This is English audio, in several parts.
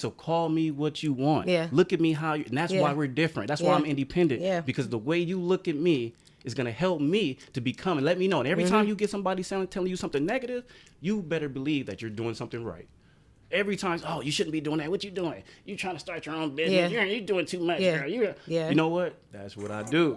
So call me what you want. Yeah. Look at me how you, and that's why we're different. That's why I'm independent. Yeah. Because the way you look at me is going to help me to become and let me know. And every time you get somebody telling you something negative, you better believe that you're doing something right. Every time, oh, you shouldn't be doing that. What you doing? You trying to start your own business. You're doing too much, girl. You know what? That's what I do.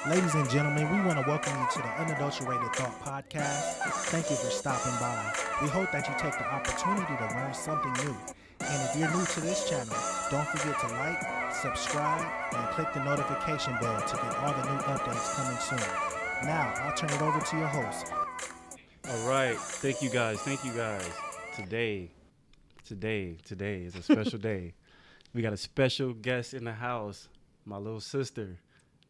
Ladies and gentlemen, we want to welcome you to the Unadulterated Thought Podcast. Thank you for stopping by. We hope that you take the opportunity to learn something new. And if you're new to this channel, don't forget to like, subscribe, and click the notification bell to get all the new updates coming soon. Now, I'll turn it over to your host. All right. Thank you guys. Today is a special day. We got a special guest in the house, my little sister,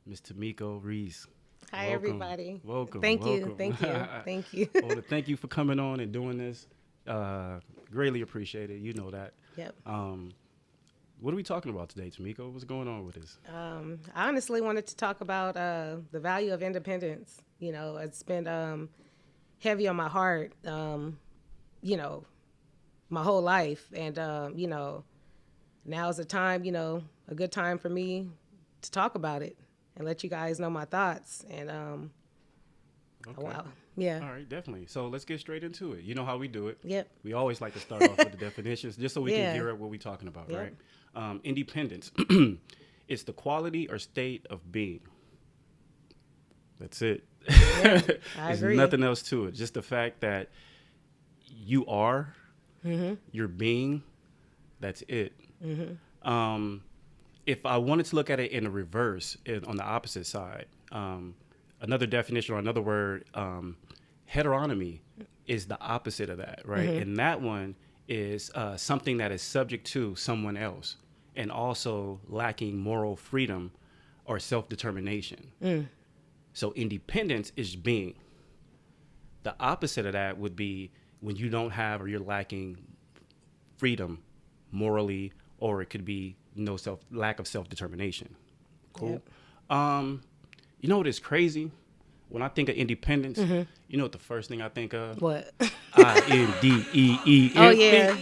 Miss Tameco Reese. Hi, everybody. Welcome. Thank you. Well, thank you for coming on and doing this. Greatly appreciate it. You know that. Yep. What are we talking about today, Tameco? What's going on with this? I honestly wanted to talk about the value of independence. You know, it's been heavy on my heart, my whole life. And, now's the time, a good time for me to talk about it and let you guys know my thoughts. And, Okay. wow. Yeah. All right, definitely. So let's get straight into it. You know how we do it. Yep. We always like to start off with the definitions just so we can gear up what we're talking about, Yep. right? Independence. It's the quality or state of being. That's it. Yeah, I There's agree. nothing else to it. Just the fact that you are, your being, that's it. If I wanted to look at it in the reverse, on the opposite side, another definition or another word, heteronomy is the opposite of that, right? And that one is something that is subject to someone else and also lacking moral freedom or self-determination. So independence is being. The opposite of that would be when you don't have or you're lacking freedom morally, or it could be lack of self-determination. Cool. Yep. You know what is crazy? When I think of independence, you know what the first thing I think of? What? INDEE. Oh, yeah.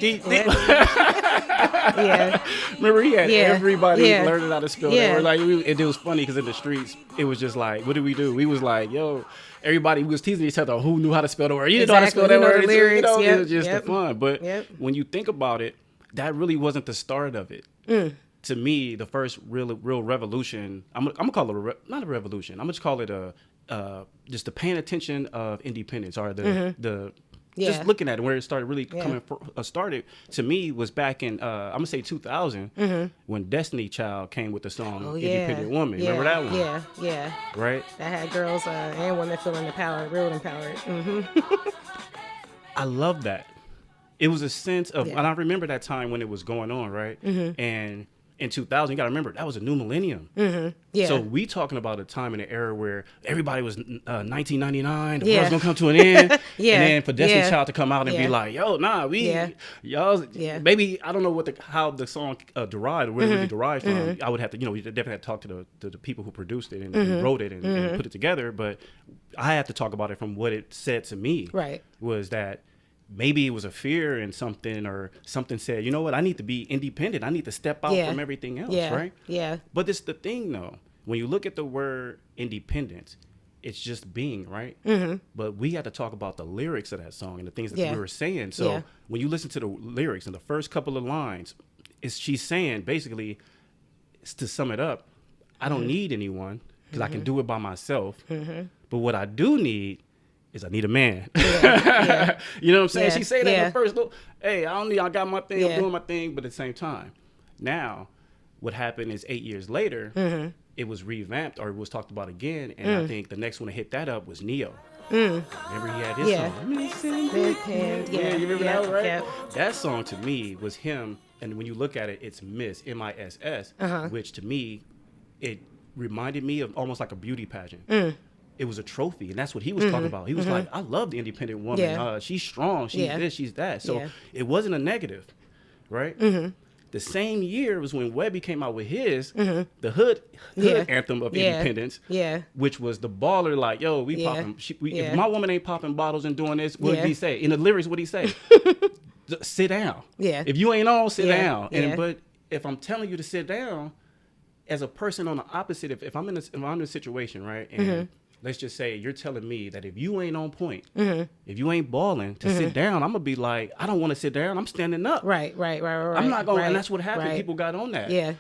Yeah. Remember, he had everybody Yeah. learning how to spell Yeah. that word. It was funny because in the streets, it was just like, what did we do? We was like, yo, everybody was teasing each other who knew how to spell the word. You didn't know how to spell that You know word. the lyrics. So, Yep. it was just the fun. But Yep. when you think about it, that really wasn't the start of it. To me, the first real revolution, I'm gonna call it not a revolution. I'm gonna just call it just the paying attention of independence, or the just looking at it, where it started really started to me was back in I'm gonna say 2000 when Destiny Child came with the song Independent Woman. Remember that one? Yeah. Right? That had girls and women feeling empowered, real empowered. I love that. It was a sense of, Yeah. and I remember that time when it was going on, right? And in 2000, you got to remember, that was a new millennium. Yeah. So we talking about a time in an era where everybody was 1999, the world's going to come to an end. And then for Destiny Child to come out and be like, yo, nah, y'all, maybe, I don't know how the song derived, where it really derived from. I would have to, you definitely have to talk to the people who produced it and wrote it and put it together. But I have to talk about it from what it said to me. Right. Was that maybe it was a fear in something, or something said, you know what, I need to be independent. I need to step out from everything else, right? Yeah. But it's the thing, though. When you look at the word independence, it's just being, right? But we had to talk about the lyrics of that song and the things that we were saying. So when you listen to the lyrics in the first couple of lines, she's saying, basically, to sum it up, I don't need anyone because I can do it by myself. But what I do need is I need a man. You know what I'm saying? She said that in the first little, hey, I got my thing, I'm doing my thing, but at the same time. Now, what happened is 8 years later, it was revamped, or it was talked about again, and I think the next one to hit that up was Neo. Remember he had his song? You remember that, right? Yeah. That song to me was him, and when you look at it, it's Miss, M-I-S-S, which to me, it reminded me of almost like a beauty pageant. It was a trophy, and that's what he was talking about. He was like, I love the independent woman. Yeah. She's strong. She's this, she's that. So it wasn't a negative, right? The same year was when Webby came out with his, the hood anthem of independence, which was the baller, like, yo, we popping. If my woman ain't popping bottles and doing this, what did he say? In the lyrics, what did he say? sit down. Yeah. If you ain't on, sit Yeah. down. And Yeah. but if I'm telling you to sit down, as a person on the opposite, if I'm in a situation, right, and let's just say you're telling me that if you ain't on point, if you ain't balling to sit down, I'm gonna be like, I don't want to sit down. I'm standing up. Right. I'm not going. Right. And that's what happened. Right. People got on that. Yeah.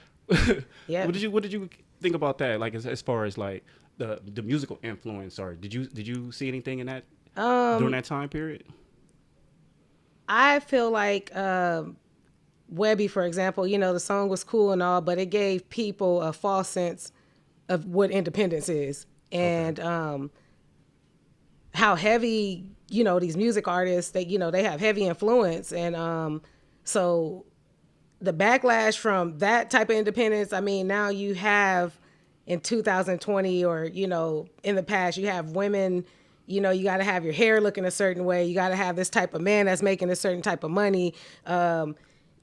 Yeah. What did you think about that? Like as far as like the musical influence, or did you see anything in that during that time period? I feel like Webby, for example, you know, the song was cool and all, but it gave people a false sense of what independence is, and how heavy, you know, these music artists, they, you know, they have heavy influence, and so the backlash from that type of independence, I mean, now you have in 2020, or, you know, in the past, you have women, you know, you got to have your hair looking a certain way. You got to have this type of man that's making a certain type of money.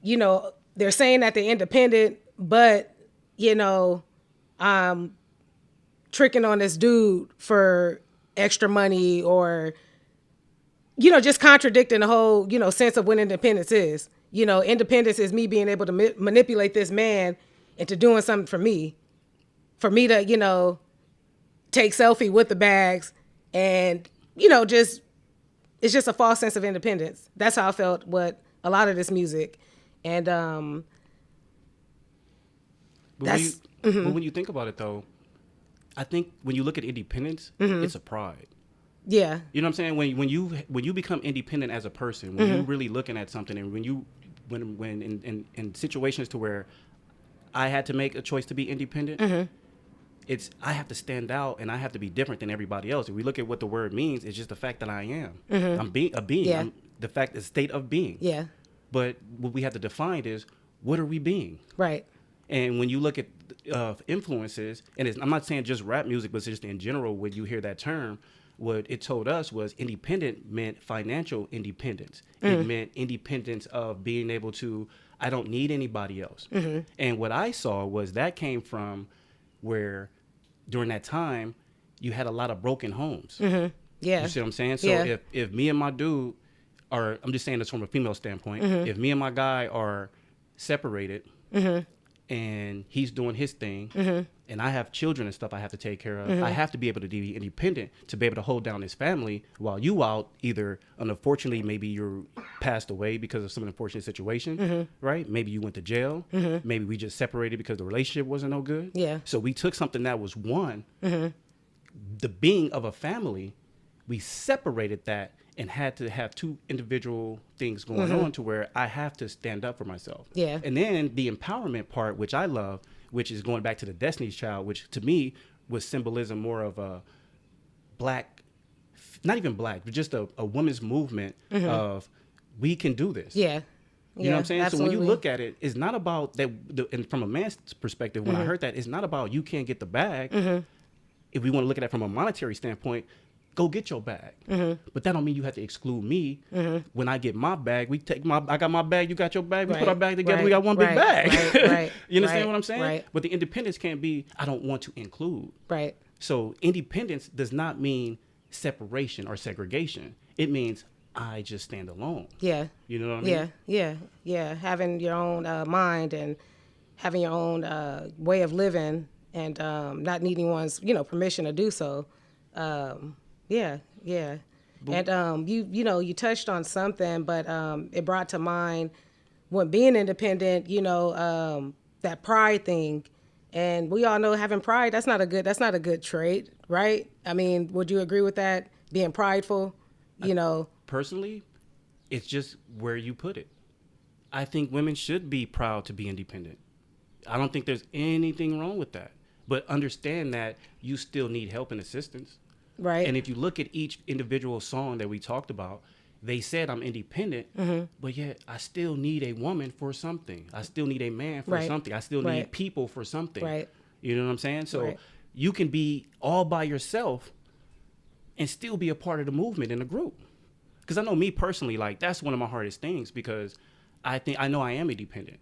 You know, they're saying that they're independent, but, you know, tricking on this dude for extra money, or, you know, just contradicting the whole, you know, sense of what independence is. You know, independence is me being able to manipulate this man into doing something for me to, you know, take selfie with the bags, and, you know, just, it's just a false sense of independence. That's how I felt with a lot of this music. And but when you think about it, though, I think when you look at independence, it's a pride. Yeah. You know what I'm saying? When you become independent as a person, when you're really looking at something, and when in situations to where I had to make a choice to be independent, it's I have to stand out, and I have to be different than everybody else. If we look at what the word means, it's just the fact that I am. I'm being a being. Yeah. I'm the state of being. Yeah. But what we have to define is, what are we being? Right. And when you look at influences, and I'm not saying just rap music, but just in general, when you hear that term, what it told us was independent meant financial independence. It meant independence of being able to, I don't need anybody else. And what I saw was that came from where during that time, you had a lot of broken homes. Yeah. You see what I'm saying? So Yeah. if me and my dude are, I'm just saying this from a female standpoint, if me and my guy are separated, and he's doing his thing, and I have children and stuff I have to take care of, I have to be able to be independent to be able to hold down his family while you out either, unfortunately, maybe you're passed away because of some unfortunate situation, right? Maybe you went to jail. Maybe we just separated because the relationship wasn't no good. Yeah. So we took something that was one, the being of a family, we separated that and had to have two individual things going on to where I have to stand up for myself. Yeah. And then the empowerment part, which I love, which is going back to the Destiny's Child, which to me was symbolism more of a black, not even black, but just a woman's movement of, we can do this. Yeah. You know what I'm saying? Absolutely. So when you look at it, it's not about that. And from a man's perspective, when I heard that, it's not about you can't get the bag. If we want to look at it from a monetary standpoint, go get your bag. But that don't mean you have to exclude me. When I get my bag, I got my bag, you got your bag, we put our bag together, we got one big bag. Right. You understand what I'm saying? Right. But the independence can't be, I don't want to include. Right. So independence does not mean separation or segregation. It means I just stand alone. Yeah. You know what I mean? Yeah. Having your own mind, and having your own way of living, and not needing one's, you know, permission to do so. Yeah. And you know, you touched on something, but it brought to mind when being independent, you know, that pride thing. And we all know having pride, that's not a good trait, right? I mean, would you agree with that? Being prideful, you know? Personally, it's just where you put it. I think women should be proud to be independent. I don't think there's anything wrong with that. But understand that you still need help and assistance. Right. And if you look at each individual song that we talked about, they said I'm independent, but yet I still need a woman for something. I still need a man for something. I still need people for something. Right. You know what I'm saying? So you can be all by yourself and still be a part of the movement in a group. Because I know me personally, like that's one of my hardest things, because I know I am independent.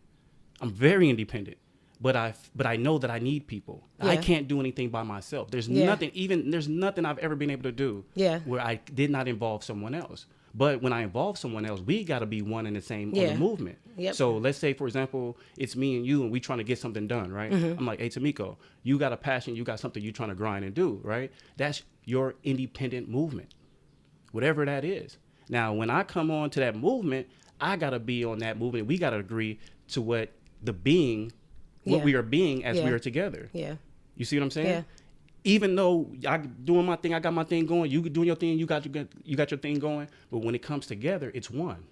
I'm very independent. But I know that I need people. Yeah. I can't do anything by myself. There's nothing I've ever been able to do where I did not involve someone else. But when I involve someone else, we got to be one and the same on the movement. Yep. So let's say, for example, it's me and you, and we trying to get something done, right? I'm like, hey, Tameco, you got a passion, you got something you're trying to grind and do, right? That's your independent movement, whatever that is. Now, when I come on to that movement, I got to be on that movement. We got to agree to what we are being as we are together. Yeah. You see what I'm saying? Yeah. Even though I doing my thing, I got my thing going. You doing your thing, you got your thing going. But when it comes together, it's one.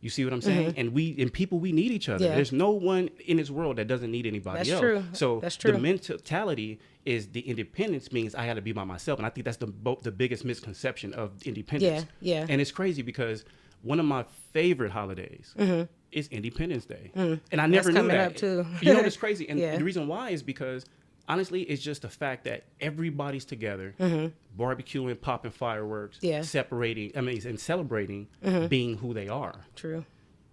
You see what I'm saying? And people, we need each other. Yeah. There's no one in this world that doesn't need anybody That's else. true. So That's true. the mentality is the independence means I got to be by myself, and I think that's the biggest misconception of independence. Yeah, yeah. And it's crazy because one of my favorite holidays is Independence Day, and I never knew coming that. up too. You know, it's crazy, and Yeah. the reason why is because honestly, it's just the fact that everybody's together, barbecuing, popping fireworks, separating. I mean, and celebrating being who they are. True.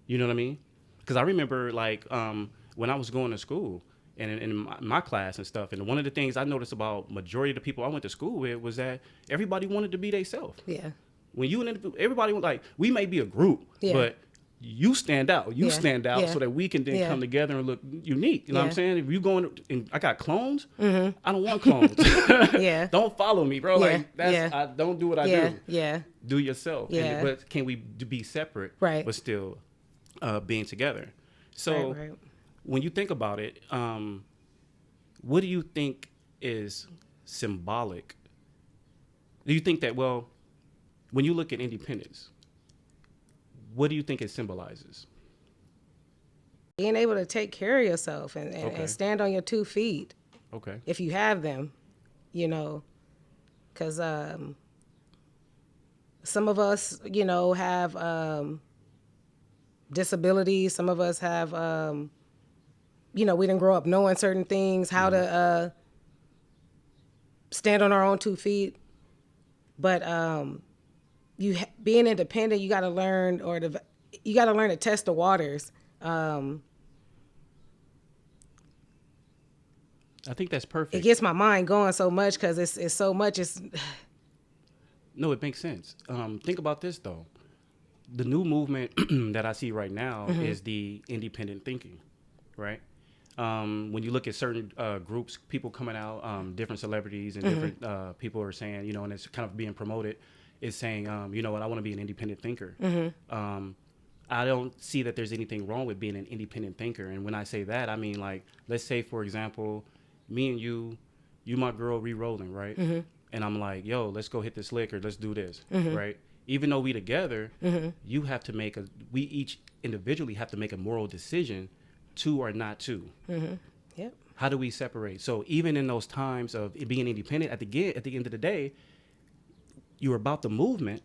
You know what I mean? Because I remember, like, when I was going to school and in my class and stuff, and one of the things I noticed about majority of the people I went to school with was that everybody wanted to be themselves. Yeah. When you and everybody, like, we may be a group, but you stand out. You stand out so that we can then come together and look unique. You know what I'm saying? If you going and I got clones, I don't want clones. Don't follow me, bro. Like I don't do what I do. Yeah. Do yourself. Yeah. But can we be separate, Right. but still being together? So Right. when you think about it, what do you think is symbolic? Do you think that, well, when you look at independence, what do you think it symbolizes? Being able to take care of yourself and stand on your 2 feet. Okay. If you have them, you know, because some of us, you know, have disabilities. Some of us have, you know, we didn't grow up knowing certain things, how to stand on our own 2 feet. But being independent, you got to learn, to test the waters. I think that's perfect. It gets my mind going so much because it's so much. No, it makes sense. Think about this though. The new movement that I see right now is the independent thinking, right? When you look at certain groups, people coming out, different celebrities and different people are saying, you know, and it's kind of being promoted, is saying, you know what, I want to be an independent thinker. I don't see that there's anything wrong with being an independent thinker. And when I say that, I mean, like, let's say, for example, me and you my girl, re-rolling, right? And I'm like, yo, let's go hit this lick or let's do this, right? Even though we together, you have to we each individually have to make a moral decision to or not to. Yep. How do we separate? So even in those times of it being independent, at the end of the day, you're about the movement.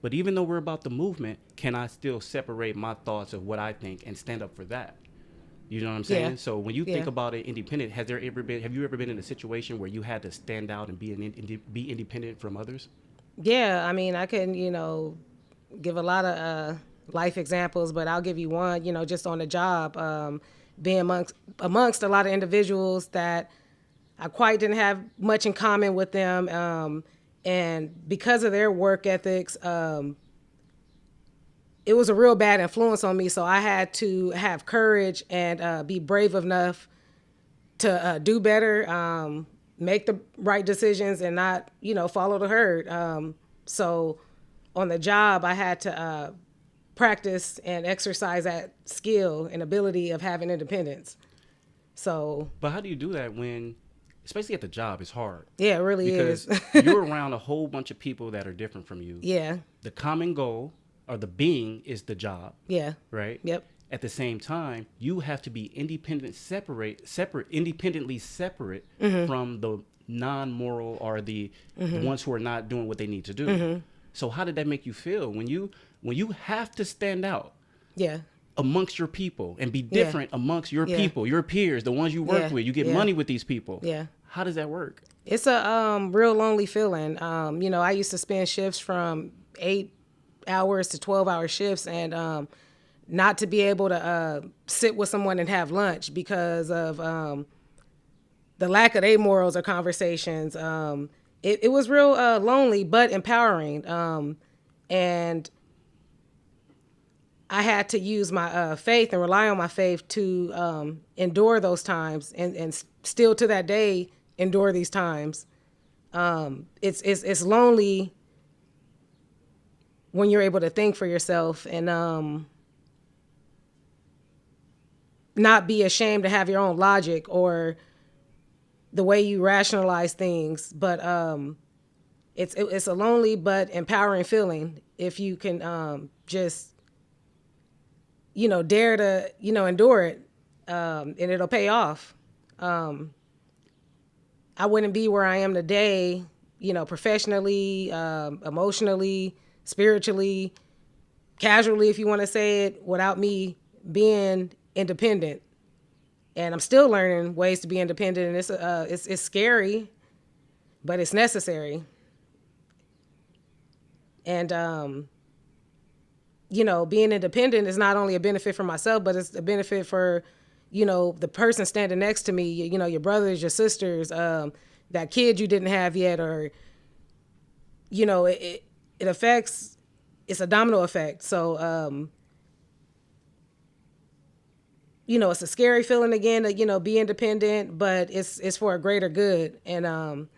But even though we're about the movement, can I still separate my thoughts of what I think and stand up for that? You know what I'm saying? Yeah. So when you think about it independent, have you ever been in a situation where you had to stand out and be independent from others? Yeah, I mean, I can, you know, give a lot of life examples, but I'll give you one, you know, just on the job, being amongst a lot of individuals that I quite didn't have much in common with them. And because of their work ethics, it was a real bad influence on me. So I had to have courage and be brave enough to do better, make the right decisions and not, you know, follow the herd. So on the job, I had to practice and exercise that skill and ability of having independence. So. But how do you do that when, especially at the job, it's hard? Yeah, it really because is. You're around a whole bunch of people that are different from you. Yeah. The common goal or the being is the job. Yeah. Right? Yep. At the same time, you have to be independently separate from the non-moral or the ones who are not doing what they need to do. So how did that make you feel when you have to stand out? Yeah. Amongst your people and be different amongst your people, your peers, the ones you work with. You get money with these people. Yeah. How does that work? It's a real lonely feeling. You know, I used to spend shifts from 8 hours to 12-hour shifts, and not to be able to sit with someone and have lunch because of the lack of their morals or conversations. It was real lonely but empowering. And I had to use my faith and rely on my faith to endure those times, and still to that day endure these times. It's lonely when you're able to think for yourself and not be ashamed to have your own logic or the way you rationalize things. But it's a lonely but empowering feeling if you can just, dare to, endure it, and it'll pay off. I wouldn't be where I am today, professionally, emotionally, spiritually, casually, if you want to say it, without me being independent. And I'm still learning ways to be independent, and it's scary, but it's necessary. And being independent is not only a benefit for myself, but it's a benefit for, the person standing next to me, your brothers, your sisters, that kid you didn't have yet, or, it affects, it's a domino effect. So, it's a scary feeling again to, be independent, but it's for a greater good. And,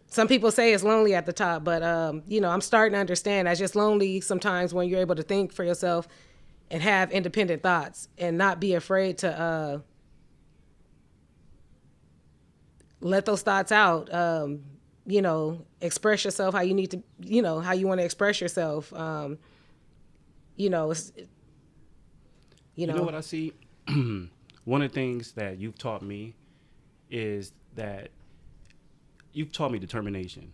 some people say it's lonely at the top, but, I'm starting to understand that's just lonely sometimes when you're able to think for yourself and have independent thoughts and not be afraid to let those thoughts out, express yourself how you need to, how you want to express yourself. You know what I see? One of the things that you've taught me is that you've taught me determination.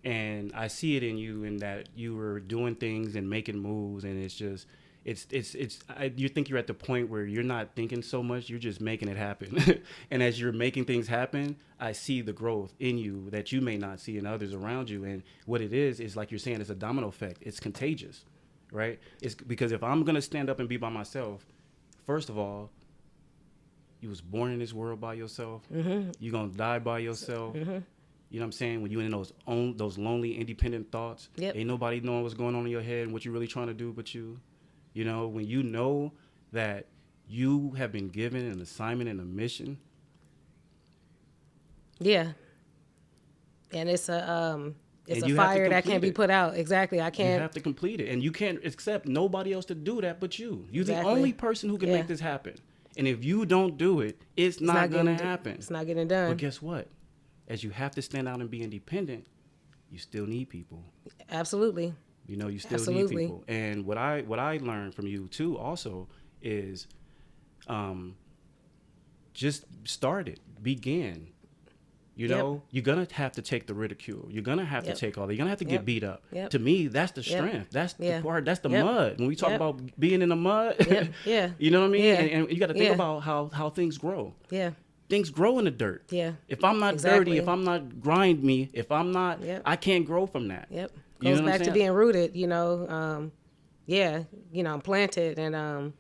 And I see it in you in that you were doing things and making moves, and it's just, you think you're at the point where you're not thinking so much, you're just making it happen. And as you're making things happen, I see the growth in you that you may not see in others around you. And what it is like you're saying, it's a domino effect. It's contagious, right? It's because if I'm going to stand up and be by myself, first of all, you was born in this world by yourself. Mm-hmm. You're going to die by yourself. Mm-hmm. You know what I'm saying? When you're in those lonely, independent thoughts, yep. Ain't nobody knowing what's going on in your head and what you're really trying to do but you. When you know that you have been given an assignment and a mission. Yeah. And it's a fire that can't be put out. Exactly. I can't. You have to complete it. And you can't accept nobody else to do that but you. You're exactly. The only person who can make this happen. And if you don't do it, it's not going to happen. It's not getting done. But guess what? As you have to stand out and be independent, you still need people. Absolutely. You still need people. And what I learned from you too also is just start it. Begin. You're going to have to take the ridicule. You're going to have to take all that. You're going to have to get beat up. Yep. To me, that's the strength. That's the part. That's the mud. When we talk about being in the mud, you know what I mean? Yeah. And you got to think about how things grow. Yeah. Things grow in the dirt. Yeah. If I'm not dirty, if I'm not grimy, if I'm not, I can't grow from that. Yep. Goes back to being rooted, I'm planted and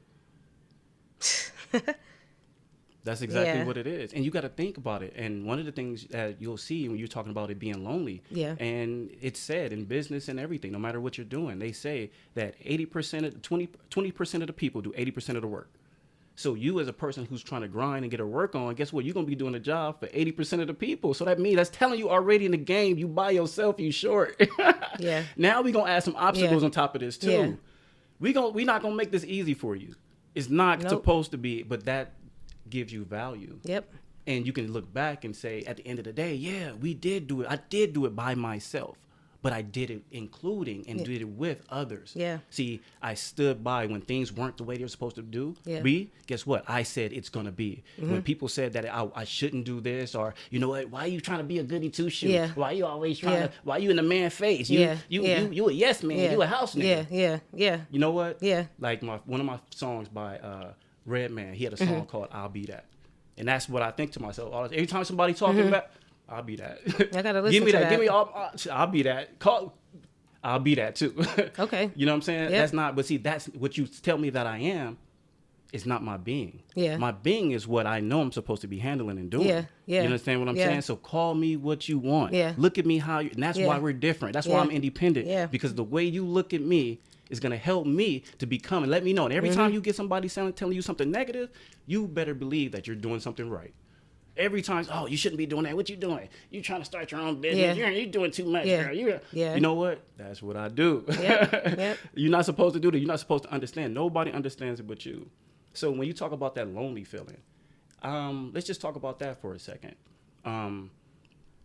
that's exactly what it is. And you got to think about it. And one of the things that you'll see when you're talking about it being lonely, and it's said in business and everything, no matter what you're doing, they say that 20% of the people do 80% of the work. So you as a person who's trying to grind and get a work on, guess what? You're going to be doing a job for 80% of the people. So that's telling you already in the game, you by yourself, you short. Yeah. Now we're going to add some obstacles on top of this too. Yeah. We're not going to make this easy for you. It's not supposed to be, but that gives you value. Yep. And you can look back and say, at the end of the day, we did do it. I did do it by myself. But I did it including and did it with others. Yeah. See, I stood by when things weren't the way they were supposed to be. Guess what? I said it's going to be. Mm-hmm. When people said that I shouldn't do this, or, you know what, why are you trying to be a goody two-shoes? Yeah. Why are you always trying to, why are you in the man face? You a yes man. You a house nigga. Yeah. You know what? Yeah. Like one of my songs by Redman, he had a song called I'll Be That. And that's what I think to myself. Every time somebody talking about, I'll be that. I gotta listen to that. Give me all. I'll be that. I'll be that too. Okay. You know what I'm saying? Yep. That's not. But see, that's what you tell me that I am. is not my being. Yeah. My being is what I know I'm supposed to be handling and doing. Yeah. Yeah. You understand what I'm saying? So call me what you want. Yeah. Look at me how you, and that's why we're different. That's why I'm independent. Yeah. Because the way you look at me is going to help me to become, and let me know. And every time you get somebody telling you something negative, you better believe that you're doing something right. Every time, oh, you shouldn't be doing that. What you doing? You trying to start your own business. You're doing too much, girl. You know what? That's what I do. Yep. You're not supposed to do that. You're not supposed to understand. Nobody understands it but you. So when you talk about that lonely feeling, let's just talk about that for a second.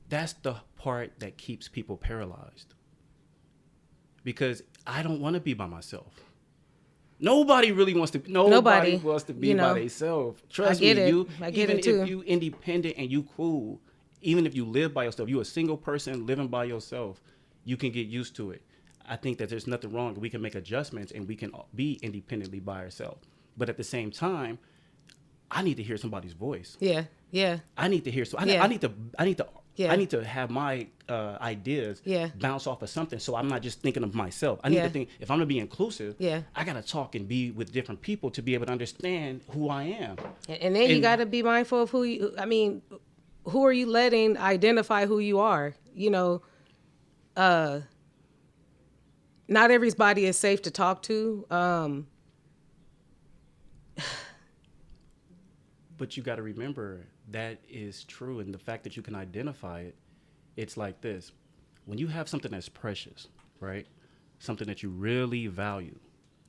That's the part that keeps people paralyzed. Because I don't want to be by myself. Nobody really wants to. Nobody wants to be by themselves. Trust me. I get it too. Even if you independent and you cool, even if you live by yourself, you a single person living by yourself, you can get used to it. I think that there's nothing wrong. We can make adjustments and we can be independently by ourselves. But at the same time, I need to hear somebody's voice. Yeah. I need to hear. So I need to have my ideas bounce off of something, so I'm not just thinking of myself. I need to think, if I'm going to be inclusive, I got to talk and be with different people to be able to understand who I am. And then you got to be mindful of who are you letting identify who you are? Not everybody is safe to talk to. But you got to remember that is true. And the fact that you can identify it, it's like this. When you have something that's precious, right? Something that you really value,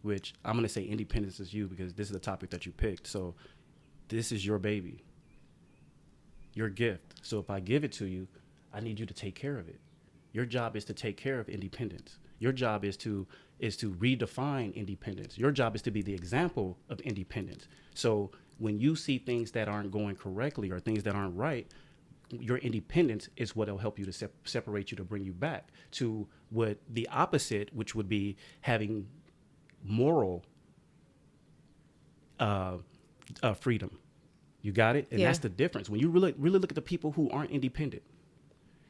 which I'm going to say independence is you because this is the topic that you picked. So this is your baby, your gift. So if I give it to you, I need you to take care of it. Your job is to take care of independence. Your job is to redefine independence. Your job is to be the example of independence. So when you see things that aren't going correctly or things that aren't right, your independence is what will help you to separate you, to bring you back to what the opposite, which would be having moral freedom. You got it? And that's the difference. When you really look at the people who aren't independent,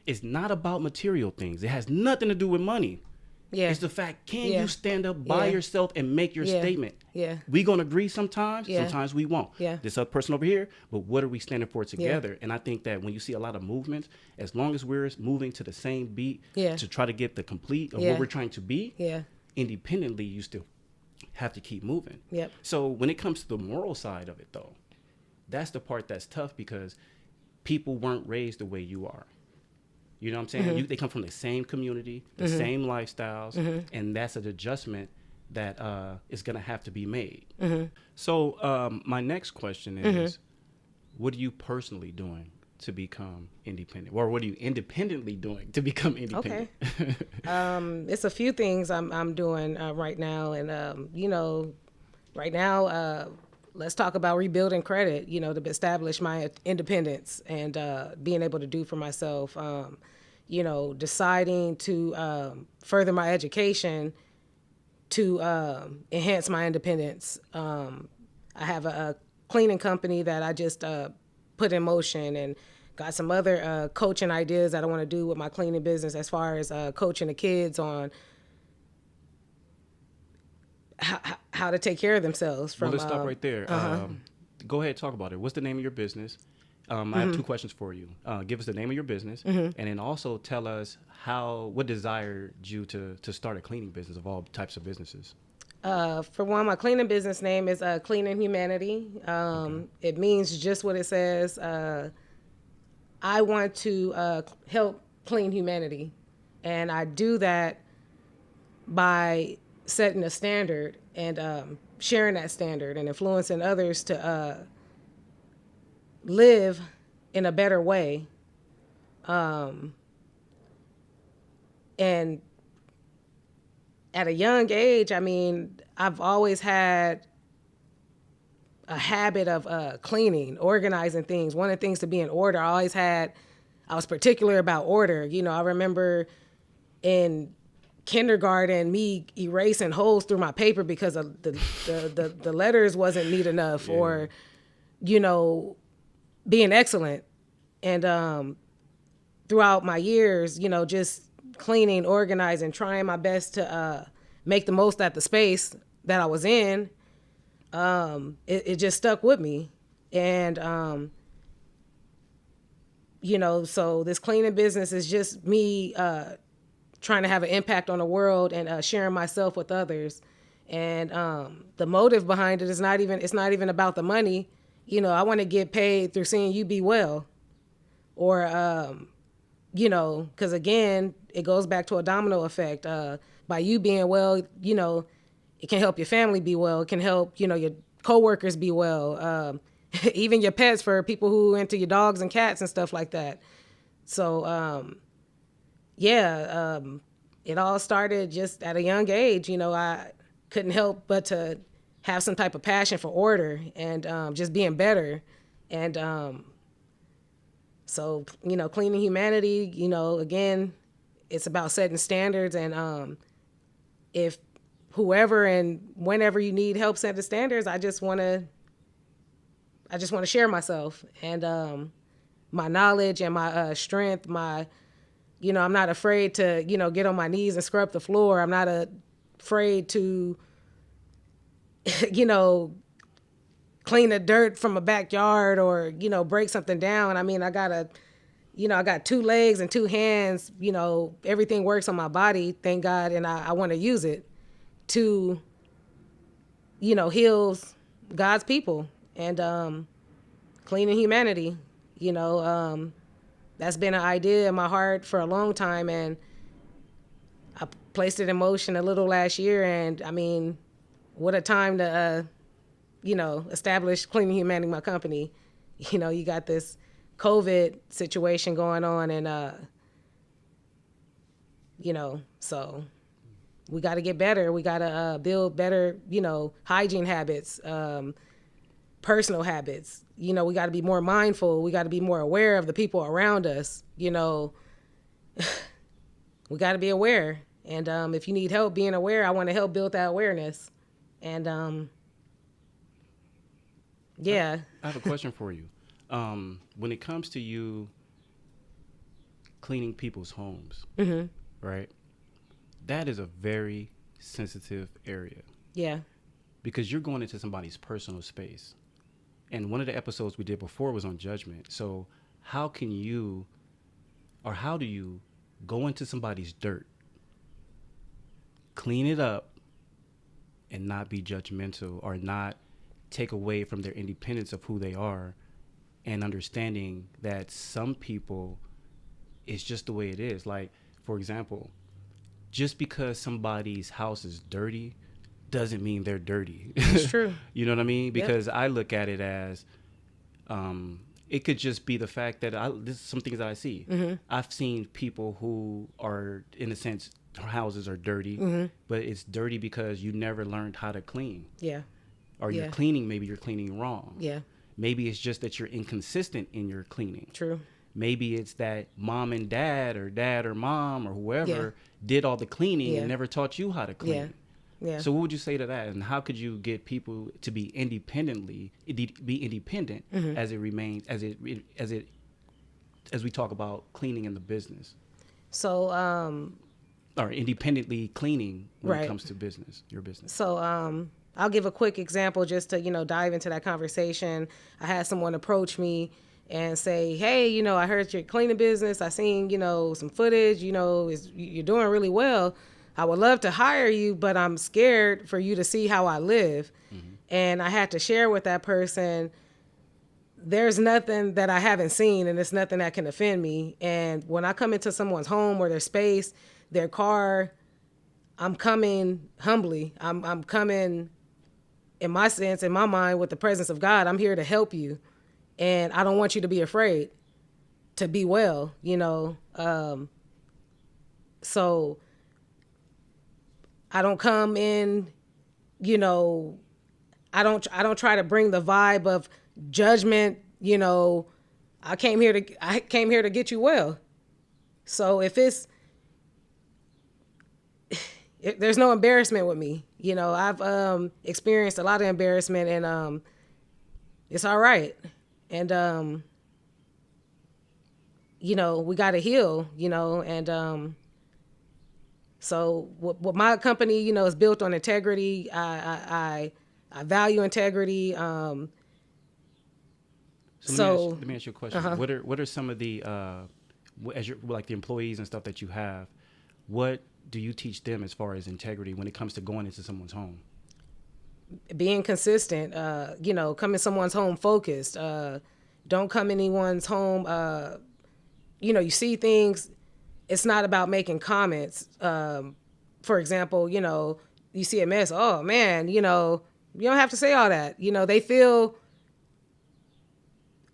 it's not about material things. It has nothing to do with money. Yeah. It's the fact, can you stand up by yourself and make your statement? Yeah. We gonna agree sometimes, sometimes we won't. Yeah. This other person over here, but what are we standing for together? And I think that when you see a lot of movements, as long as we're moving to the same beat to try to get the complete of what we're trying to be, independently, you still have to keep moving. Yep. So when it comes to the moral side of it, though, that's the part that's tough because people weren't raised the way you are. You know what I'm saying? Mm-hmm. They come from the same community, the same lifestyles, and that's an adjustment that is going to have to be made. Mm-hmm. So my next question is, what are you personally doing to become independent? Or what are you independently doing to become independent? Okay. It's a few things I'm doing right now. And, right now, let's talk about rebuilding credit, to establish my independence and being able to do for myself, deciding to further my education to enhance my independence. I have a cleaning company that I just put in motion and got some other coaching ideas that I want to do with my cleaning business as far as coaching the kids on how to take care of themselves. Well, let's stop right there. Go ahead, talk about it. What's the name of your business? I have two questions for you. Give us the name of your business, and then also tell us what desired you to start a cleaning business of all types of businesses. For one, my cleaning business name is Cleaning Humanity. It means just what it says. I want to help clean humanity, and I do that by setting a standard and sharing that standard and influencing others to live in a better way. And at a young age, I've always had a habit of cleaning, organizing things, wanting things to be in order. I was particular about order. I remember in kindergarten, me erasing holes through my paper because of the letters wasn't neat enough, or, being excellent. And throughout my years, just cleaning, organizing, trying my best to make the most out the space that I was in, it just stuck with me. And, so this cleaning business is just me trying to have an impact on the world and sharing myself with others. And the motive behind it is it's not even about the money. I want to get paid through seeing you be well. Or, because again, it goes back to a domino effect. By you being well, it can help your family be well. It can help, your coworkers be well. Even your pets, for people who into your dogs and cats and stuff like that. So, it all started just at a young age. I couldn't help but to have some type of passion for order and just being better. And so, cleaning humanity, again, it's about setting standards. And if whoever and whenever you need help setting standards, I just want to share myself and my knowledge and my strength, I'm not afraid to, get on my knees and scrub the floor. I'm not afraid to, clean the dirt from a backyard or, break something down. I mean, I got 2 legs and 2 hands, everything works on my body, thank God. And I want to use it to, heal God's people and cleaning humanity. That's been an idea in my heart for a long time. And I placed it in motion a little last year. And I mean, what a time to, establish Cleaning Humanity, my company. You got this COVID situation going on and, so we got to get better. We got to build better, hygiene habits, personal habits. We got to be more mindful. We got to be more aware of the people around us. We got to be aware. And if you need help being aware, I want to help build that awareness. And yeah. I have a question for you. When it comes to you cleaning people's homes, mm-hmm. right? That is a very sensitive area. Yeah. Because you're going into somebody's personal space. And one of the episodes we did before was on judgment. So how do you go into somebody's dirt, clean it up, and not be judgmental or not take away from their independence of who they are, and understanding that some people, it's just the way it is. Like, for example, just because somebody's house is dirty doesn't mean they're dirty. It's true. You know what I mean? Because I look at it as it could just be the fact that this is some things that I see. Mm-hmm. I've seen people who are, in a sense, their houses are dirty, mm-hmm. but it's dirty because you never learned how to clean. Yeah. Or you're cleaning, maybe you're cleaning wrong. Yeah. Maybe it's just that you're inconsistent in your cleaning. True. Maybe it's that mom and dad or mom or whoever did all the cleaning and never taught you how to clean. Yeah. Yeah. So what would you say to that? And how could you get people to be independent mm-hmm. as it remains, as we talk about cleaning in the business? So, or independently cleaning when it comes to your business. So, I'll give a quick example just to, dive into that conversation. I had someone approach me and say, hey, I heard your cleaning business. I seen, some footage, you're doing really well. I would love to hire you, but I'm scared for you to see how I live. Mm-hmm. And I had to share with that person, there's nothing that I haven't seen, and it's nothing that can offend me. And when I come into someone's home or their space, their car, I'm coming humbly. I'm coming, in my sense, in my mind, with the presence of God. I'm here to help you. And I don't want you to be afraid to be well, so I don't come in, I don't try to bring the vibe of judgment, I came here to get you well. So if there's no embarrassment with me, I've experienced a lot of embarrassment, and it's all right. And we got to heal, and so what my company, is built on integrity. I I value integrity. So let me ask you a question. What are some of the as you're like the employees and stuff that you have? What do you teach them as far as integrity when it comes to going into someone's home? Being consistent. Come in someone's home focused. Don't come anyone's home. You see things. It's not about making comments. For example, you see a mess. Oh man, you don't have to say all that. They feel.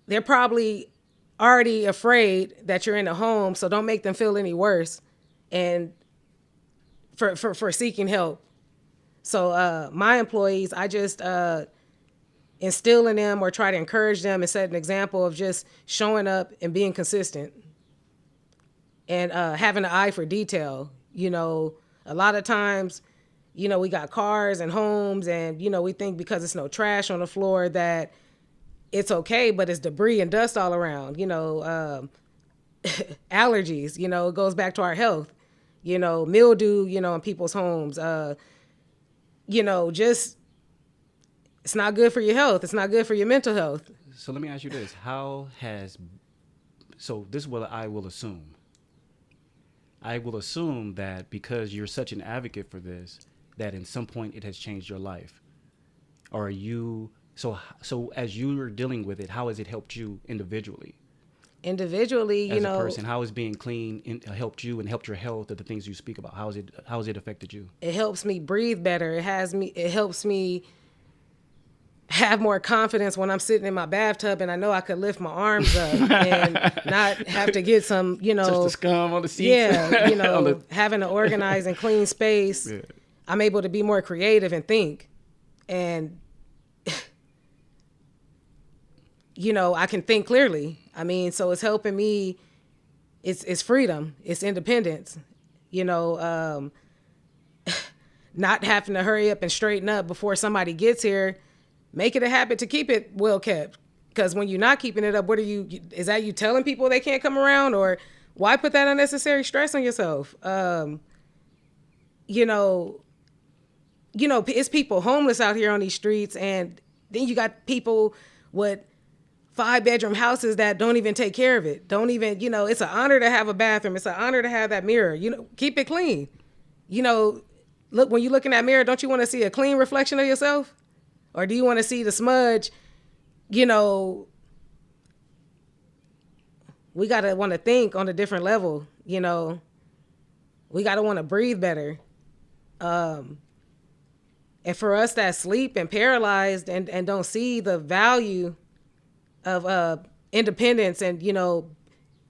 They're probably already afraid that you're in the home, so don't make them feel any worse. And for seeking help. So my employees, I just instill in them or try to encourage them and set an example of just showing up and being consistent and having an eye for detail. A lot of times, we got cars and homes and, we think because it's no trash on the floor that it's okay, but it's debris and dust all around, allergies, it goes back to our health, mildew, in people's homes, just, it's not good for your health. It's not good for your mental health. So let me ask you this. So this is what I will assume. I will assume that because you're such an advocate for this, that in some point it has changed your life. Or so as you are dealing with it, how has it helped you individually? As a person, how has being clean helped you and helped your health or the things you speak about? How has it affected you? It helps me breathe better. It helps me have more confidence when I'm sitting in my bathtub and I know I could lift my arms up and not have to get some, just the scum on the seats. Yeah, having an organized and clean space. Yeah. I'm able to be more creative and think. And I can think clearly. So it's helping me. It's freedom. It's independence. Not having to hurry up and straighten up before somebody gets here. Make it a habit to keep it well kept. Because when you're not keeping it up, is that you telling people they can't come around? Or why put that unnecessary stress on yourself? It's people homeless out here on these streets. And then you got people with 5-bedroom houses that don't even take care of it. Don't even, it's an honor to have a bathroom. It's an honor to have that mirror. Keep it clean. Look, when you look in that mirror, don't you want to see a clean reflection of yourself? Or do you want to see the smudge? We got to want to think on a different level. We got to want to breathe better. And for us that sleep and paralyzed and don't see the value of independence and,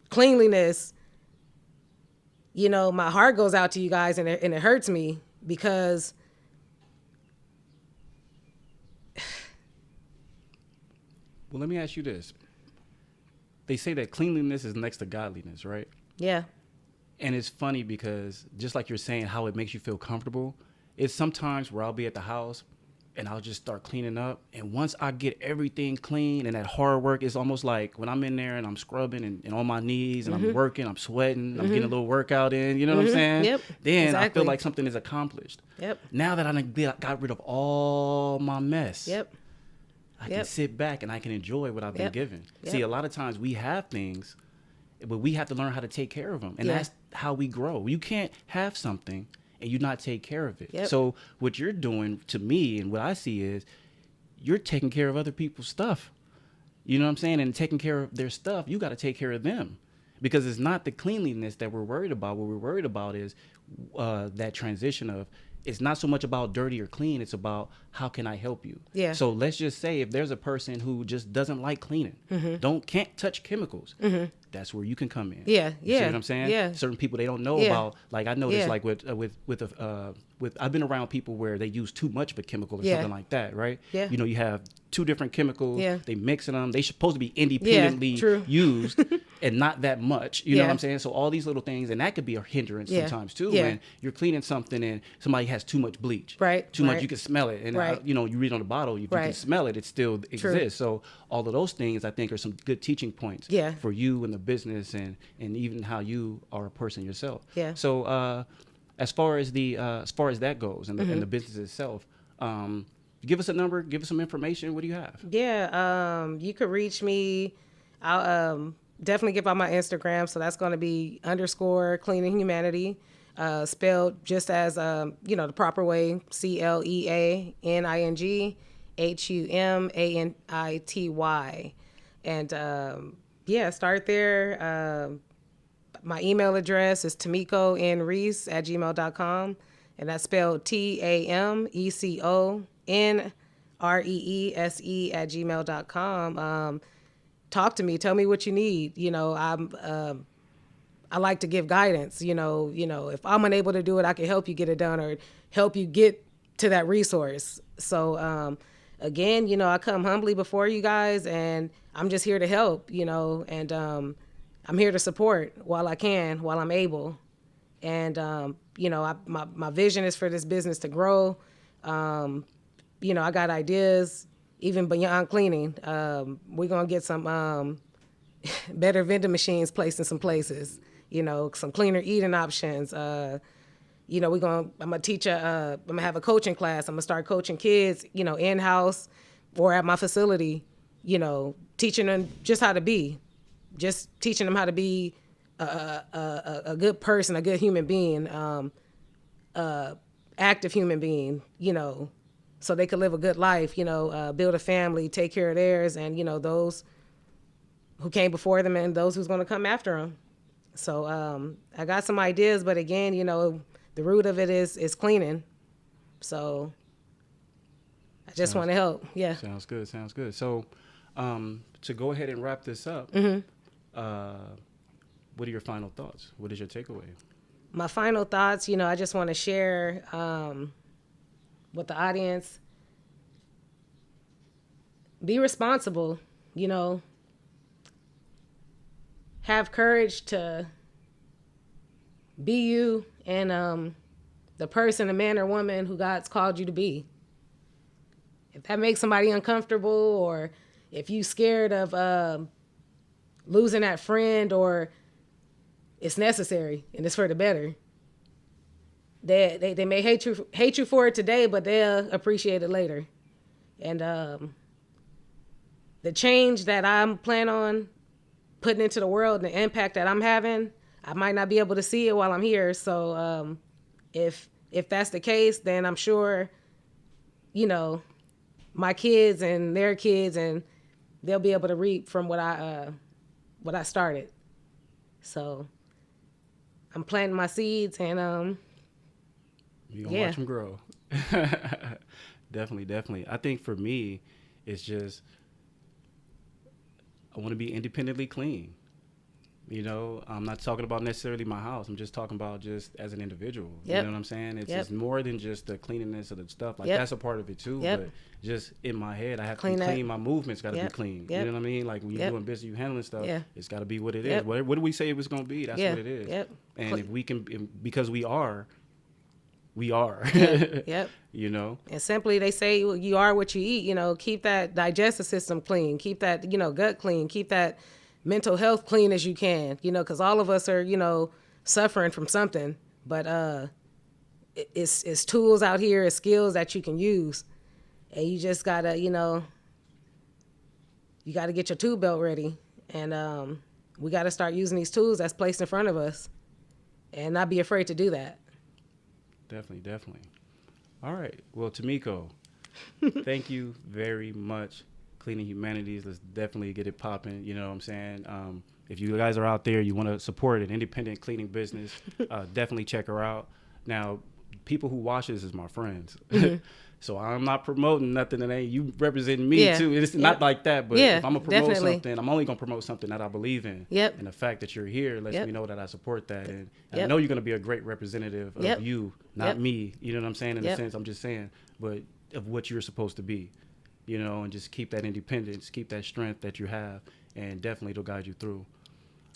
cleanliness, my heart goes out to you guys and it hurts me because well, let me ask you this. They say that cleanliness is next to godliness, right? Yeah. And it's funny because just like you're saying how it makes you feel comfortable, it's sometimes where I'll be at the house and I'll just start cleaning up. And once I get everything clean and that hard work, it's almost like when I'm in there and I'm scrubbing and on my knees and I'm working, I'm sweating, I'm getting a little workout in, you know what I'm saying? Yep. Then exactly. I feel like something is accomplished. Yep. Now that I got rid of all my mess. Yep. I can sit back and I can enjoy what I've been given. Yep. See, a lot of times we have things, but we have to learn how to take care of them. And that's how we grow. You can't have something and you not take care of it. Yep. So what you're doing to me and what I see is you're taking care of other people's stuff. You know what I'm saying? And taking care of their stuff, you got to take care of them. Because it's not the cleanliness that we're worried about. What we're worried about is that transition of, it's not so much about dirty or clean. It's about how can I help you? Yeah. So let's just say if there's a person who just doesn't like cleaning, can't touch chemicals, that's where you can come in. Yeah. You see what I'm saying? Yeah. Certain people they don't know about. Like I noticed, like with I've been around people where they use too much of a chemical or something like that, right? Yeah. You have 2 different chemicals. Yeah. They mixing them. They supposed to be independently used and not that much. You know what I'm saying? So all these little things, and that could be a hindrance sometimes too. When you're cleaning something and somebody has too much bleach, too much, you can smell it, and you read on the bottle, if you can smell it, it still exists. So all of those things, I think, are some good teaching points for you and the business, and even how you are a person yourself. Yeah. So as far as that goes, and the business itself, give us a number, give us some information. What do you have? Yeah, you could reach me. I'll definitely give out my Instagram. So that's going to be _Cleaning Humanity, spelled just as, the proper way, CleaningHumanity. And, start there. My email address is Tameco N Reese @gmail.com. And that's spelled TAMECONREESE @gmail.com. Talk to me. Tell me what you need. I like to give guidance. If I'm unable to do it, I can help you get it done or help you get to that resource. So, again, I come humbly before you guys, and I'm just here to help, and I'm here to support while I can, while I'm able. And, my vision is for this business to grow. I got ideas even beyond cleaning. We're going to get some better vending machines placed in some places, some cleaner eating options. I'm going to teach I'm going to have a coaching class. I'm going to start coaching kids, in-house or at my facility, teaching them just how to be, just teaching them how to be a good person, a good human being, active human being, so they could live a good life, build a family, take care of theirs, and, those who came before them and those who's going to come after them. So I got some ideas, but again, the root of it is cleaning. So I just want to help. Yeah. Sounds good. So to go ahead and wrap this up, what are your final thoughts? What is your takeaway? My final thoughts, I just want to share with the audience. Be responsible, have courage to be you and the person, the man or woman who God's called you to be. If that makes somebody uncomfortable, or if you scared of losing that friend, or it's necessary and it's for the better. They may hate you for it today, but they'll appreciate it later. And the change that I'm planning on putting into the world and the impact that I'm having, I might not be able to see it while I'm here. So if that's the case, then I'm sure, my kids and their kids, and they'll be able to reap from what I started. So I'm planting my seeds, and you're gonna watch them grow. Definitely. I think for me, it's just I want to be independently clean. I'm not talking about necessarily my house. I'm just talking about just as an individual. Yep. You know what I'm saying? It's just more than just the cleanliness of the stuff. Like that's a part of it too. Yep. But just in my head, I have Clean to be that. clean. My movements got to be clean. Yep. You know what I mean? Like when you're doing business, you handling stuff. It's got to be what it is. Yep. What do we say it was going to be? That's what it is. Yep. And if we can, because we are. Yep. And simply they say you are what you eat. Keep that digestive system clean, keep that gut clean, keep that mental health clean as you can, because all of us are suffering from something, but it's tools out here, it's skills that you can use, and you just gotta you gotta get your tool belt ready, and we gotta start using these tools that's placed in front of us and not be afraid to do that. Definitely. All right. Well, Tameco, thank you very much. Cleaning Humanities. Let's definitely get it popping. You know what I'm saying? If you guys are out there, you want to support an independent cleaning business, definitely check her out. Now, people who watch this is my friends. Mm-hmm. So I'm not promoting nothing that ain't you representing me too. It's not like that, but if I'm gonna promote something, I'm only gonna promote something that I believe in. Yep. And the fact that you're here lets me know that I support that, and I know you're gonna be a great representative of you, not me. You know what I'm saying? In a sense, I'm just saying, but of what you're supposed to be, and just keep that independence, keep that strength that you have, and definitely it'll guide you through.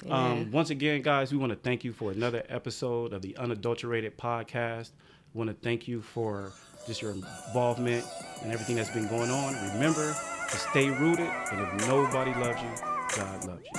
Once again, guys, we want to thank you for another episode of the Unadulterated podcast. We want to thank you for just your involvement and everything that's been going on. Remember to stay rooted, and if nobody loves you, God loves you.